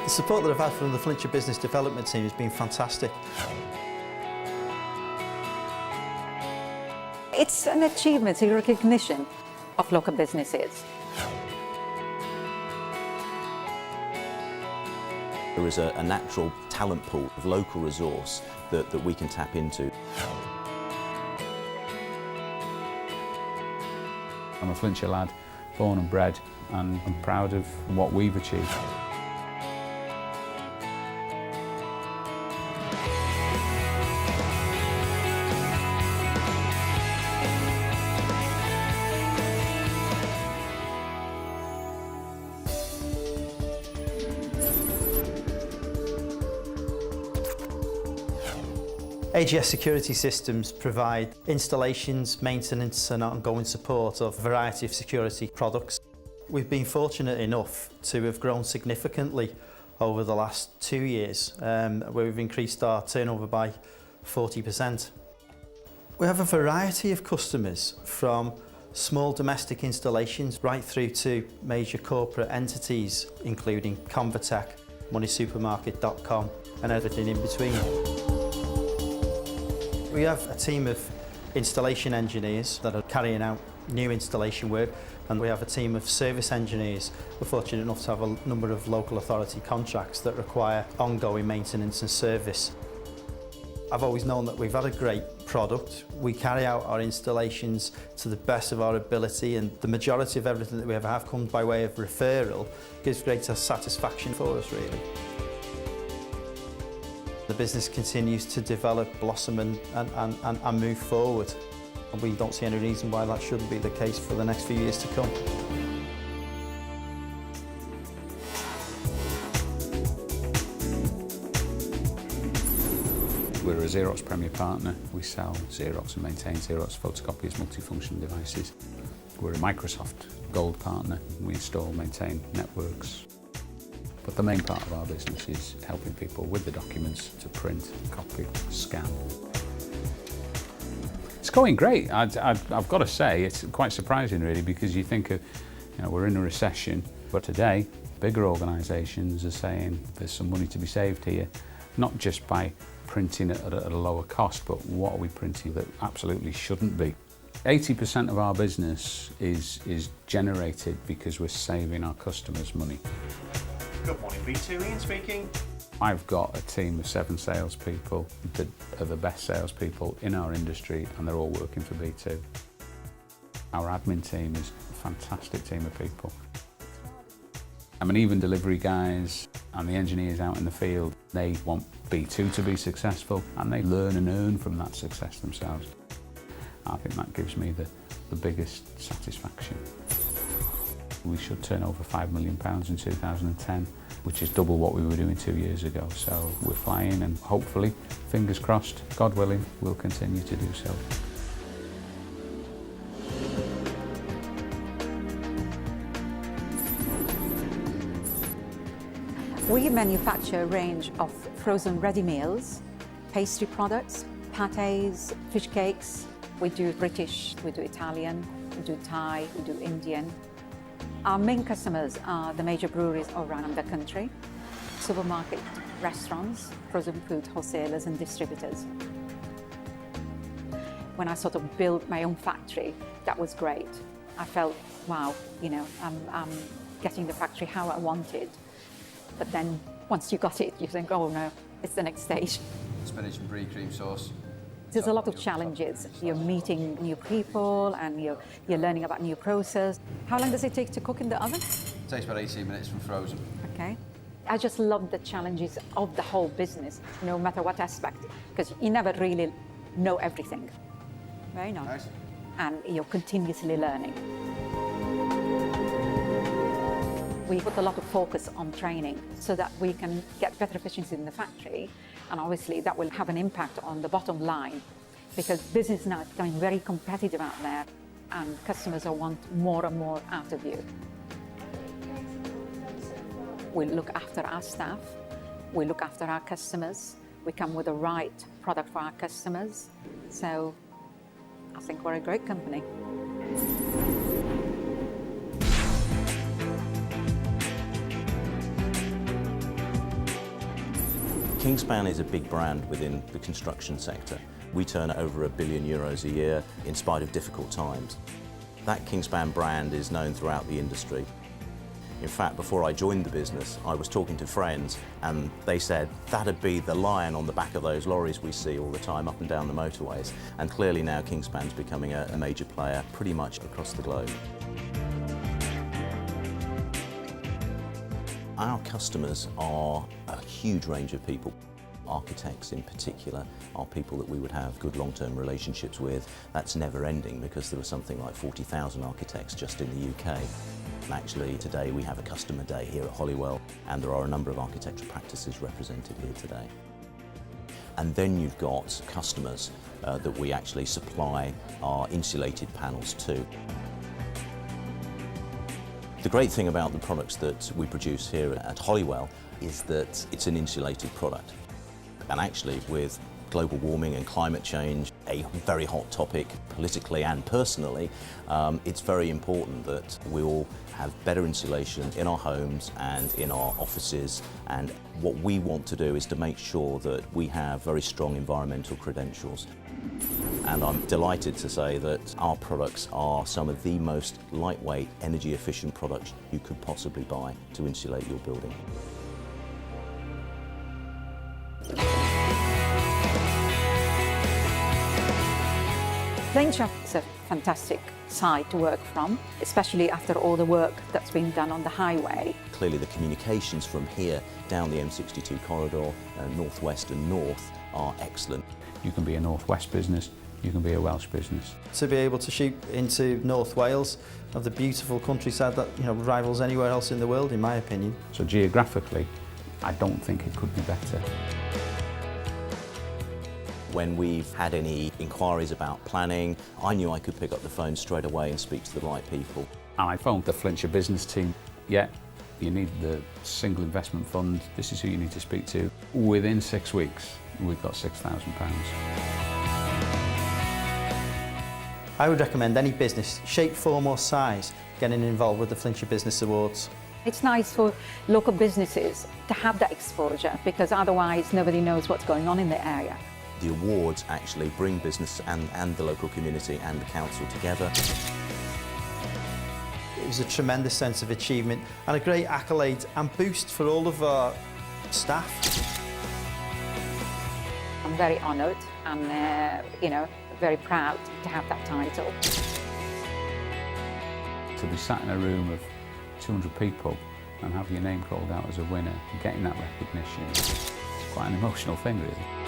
The support that I've had from the Flintshire Business Development team has been fantastic. It's an achievement, a recognition of local businesses. There is a natural talent pool of local resource that we can tap into. I'm a Flintshire lad, born and bred, and I'm proud of what we've achieved. AGS Security Systems provide installations, maintenance and ongoing support of a variety of security products. We've been fortunate enough to have grown significantly over the last 2 years, where we've increased our turnover by 40%. We have a variety of customers, from small domestic installations right through to major corporate entities, including Convatec, MoneySupermarket.com and everything in between. We have a team of installation engineers that are carrying out new installation work, and we have a team of service engineers. We're fortunate enough to have a number of local authority contracts that require ongoing maintenance and service. I've always known that we've had a great product. We carry out our installations to the best of our ability, and the majority of everything that we ever have comes by way of referral. Gives greater satisfaction for us, really. The business continues to develop, blossom and move forward. And we don't see any reason why that shouldn't be the case for the next few years to come. We're a Xerox Premier Partner. We sell Xerox and maintain Xerox photocopiers, multifunction devices. We're a Microsoft Gold Partner. We install, maintain networks. But the main part of our business is helping people with the documents to print, copy, scan. It's going great. I've got to say, it's quite surprising really, because you think of, we're in a recession, but today bigger organisations are saying there's some money to be saved here, not just by printing at a lower cost, but what are we printing that absolutely shouldn't be. 80% of our business is generated because we're saving our customers money. Good morning, B2, Ian speaking. I've got a team of 7 salespeople that are the best salespeople in our industry, and they're all working for B2. Our admin team is a fantastic team of people. I mean, even delivery guys and the engineers out in the field, they want B2 to be successful, and they learn and earn from that success themselves. I think that gives me the biggest satisfaction. We should turn over £5 million in 2010, which is double what we were doing 2 years ago. So we're flying, and hopefully, fingers crossed, God willing, we'll continue to do so. We manufacture a range of frozen ready meals, pastry products, pâtés, fish cakes. We do British, we do Italian, we do Thai, we do Indian. Our main customers are the major breweries around the country, supermarket, restaurants, frozen food wholesalers and distributors. When I sort of built my own factory, that was great. I felt, wow, I'm getting the factory how I wanted. But then once you got it, you think, oh no, it's the next stage. Spinach and brie cream sauce. There's a lot of challenges. You're meeting new people and you're learning about new process. How long does it take to cook in the oven? It takes about 18 minutes from frozen. Okay. I just love the challenges of the whole business, no matter what aspect, because you never really know everything. Very nice. And you're continuously learning. We put a lot of focus on training so that we can get better efficiency in the factory, and obviously that will have an impact on the bottom line, because business now is becoming very competitive out there and customers want more and more out of you. We look after our staff, we look after our customers, we come with the right product for our customers, so I think we're a great company. Kingspan is a big brand within the construction sector. We turn over €1 billion a year in spite of difficult times. That Kingspan brand is known throughout the industry. In fact, before I joined the business, I was talking to friends and they said that'd be the lion on the back of those lorries we see all the time up and down the motorways. And clearly now Kingspan's becoming a major player pretty much across the globe. Our customers are a huge range of people. Architects in particular are people that we would have good long-term relationships with. That's never ending because there are something like 40,000 architects just in the UK. And actually today we have a customer day here at Hollywell and there are a number of architecture practices represented here today. And then you've got customers that we actually supply our insulated panels to. The great thing about the products that we produce here at Hollywell is that it's an insulated product. And actually, with global warming and climate change, a very hot topic politically and personally, it's very important that we all have better insulation in our homes and in our offices. And what we want to do is to make sure that we have very strong environmental credentials. And I'm delighted to say that our products are some of the most lightweight, energy efficient products you could possibly buy to insulate your building. Flintshire is a fantastic site to work from, especially after all the work that's been done on the highway. Clearly the communications from here down the M62 corridor, northwest and north, are excellent. You can be a Northwest business, you can be a Welsh business. To be able to shoot into North Wales, of the beautiful countryside that rivals anywhere else in the world, in my opinion. So geographically, I don't think it could be better. When we've had any inquiries about planning, I knew I could pick up the phone straight away and speak to the right people. And I phoned the Flintshire business team. Yeah, you need the single investment fund. This is who you need to speak to. Within 6 weeks, we've got £6,000. I would recommend any business, shape, form or size, getting involved with the Flintshire Business Awards. It's nice for local businesses to have that exposure because otherwise nobody knows what's going on in the area. The awards actually bring business and the local community and the council together. It was a tremendous sense of achievement and a great accolade and boost for all of our staff. I'm very honoured and very proud to have that title. To be sat in a room of 200 people and have your name called out as a winner and getting that recognition, it's quite an emotional thing really.